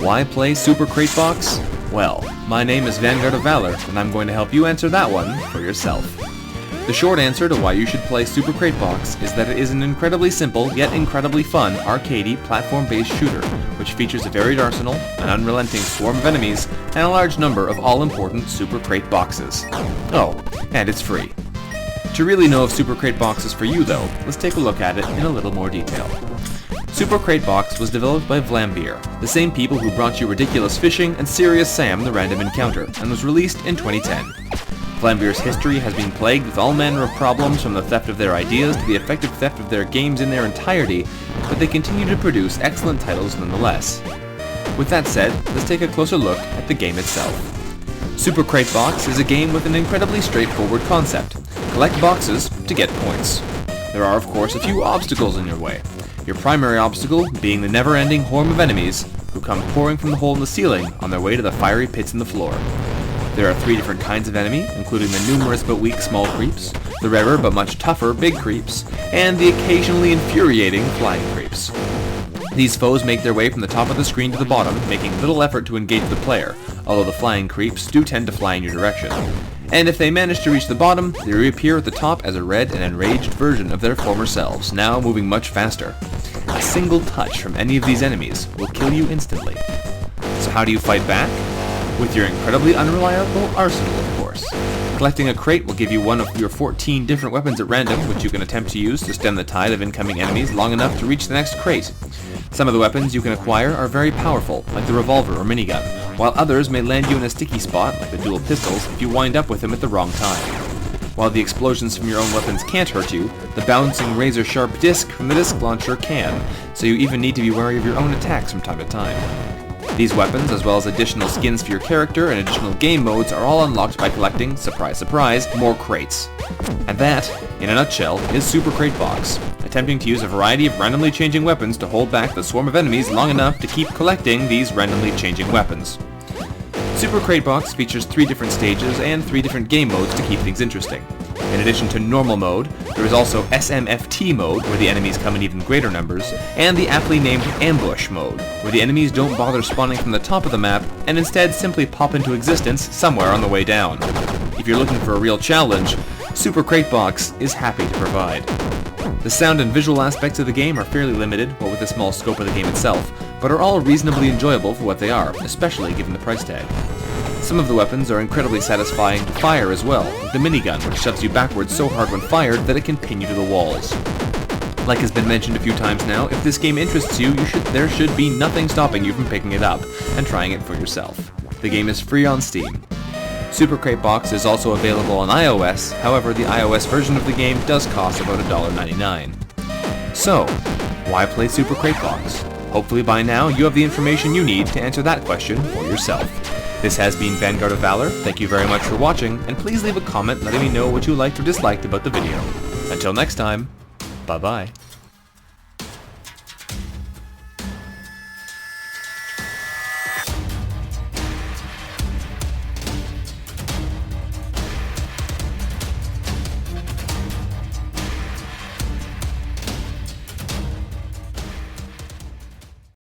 Why play Super Crate Box? Well, my name is VanguardOfValor, and I'm going to help you answer that one for yourself. The short answer to why you should play Super Crate Box is that it is an incredibly simple, yet incredibly fun, arcadey, platform-based shooter, which features a varied arsenal, an unrelenting swarm of enemies, and a large number of all-important Super Crate Boxes. Oh, and it's free. To really know if Super Crate Box is for you, though, let's take a look at it in a little more detail. Super Crate Box was developed by VanguardOfValor, the same people who brought you Ridiculous Fishing and Serious Sam the Random Encounter, and was released in 2010. VanguardOfValor's history has been plagued with all manner of problems, from the theft of their ideas to the effective theft of their games in their entirety, but they continue to produce excellent titles nonetheless. With that said, let's take a closer look at the game itself. Super Crate Box is a game with an incredibly straightforward concept. Collect boxes to get points. There are, of course, a few obstacles in your way. Your primary obstacle being the never-ending horde of enemies who come pouring from the hole in the ceiling on their way to the fiery pits in the floor. There are 3 different kinds of enemy, including the numerous but weak small creeps, the rarer but much tougher big creeps, and the occasionally infuriating flying creeps. These foes make their way from the top of the screen to the bottom, making little effort to engage the player, although the flying creeps do tend to fly in your direction. And if they manage to reach the bottom, they reappear at the top as a red and enraged version of their former selves, now moving much faster. A single touch from any of these enemies will kill you instantly. So how do you fight back? With your incredibly unreliable arsenal, of course. Collecting a crate will give you one of your 14 different weapons at random, which you can attempt to use to stem the tide of incoming enemies long enough to reach the next crate. Some of the weapons you can acquire are very powerful, like the revolver or minigun, while others may land you in a sticky spot, like the dual pistols, if you wind up with them at the wrong time. While the explosions from your own weapons can't hurt you, the bouncing razor-sharp disc from the disc launcher can, so you even need to be wary of your own attacks from time to time. These weapons, as well as additional skins for your character and additional game modes, are all unlocked by collecting, surprise surprise, more crates. And that, in a nutshell, is Super Crate Box, attempting to use a variety of randomly changing weapons to hold back the swarm of enemies long enough to keep collecting these randomly changing weapons. Super Crate Box features 3 different stages and 3 different game modes to keep things interesting. In addition to normal mode, there is also SMFT mode, where the enemies come in even greater numbers, and the aptly named Ambush mode, where the enemies don't bother spawning from the top of the map, and instead simply pop into existence somewhere on the way down. If you're looking for a real challenge, Super Crate Box is happy to provide. The sound and visual aspects of the game are fairly limited, what with the small scope of the game itself, but are all reasonably enjoyable for what they are, especially given the price tag. Some of the weapons are incredibly satisfying to fire as well, like the minigun, which shoves you backwards so hard when fired that it can pin you to the walls. Like has been mentioned a few times now, if this game interests you, there should be nothing stopping you from picking it up and trying it for yourself. The game is free on Steam. Super Crate Box is also available on iOS, however the iOS version of the game does cost about $1.99. So, why play Super Crate Box? Hopefully by now you have the information you need to answer that question for yourself. This has been VanguardOfValor, thank you very much for watching, and please leave a comment letting me know what you liked or disliked about the video. Until next time, bye bye.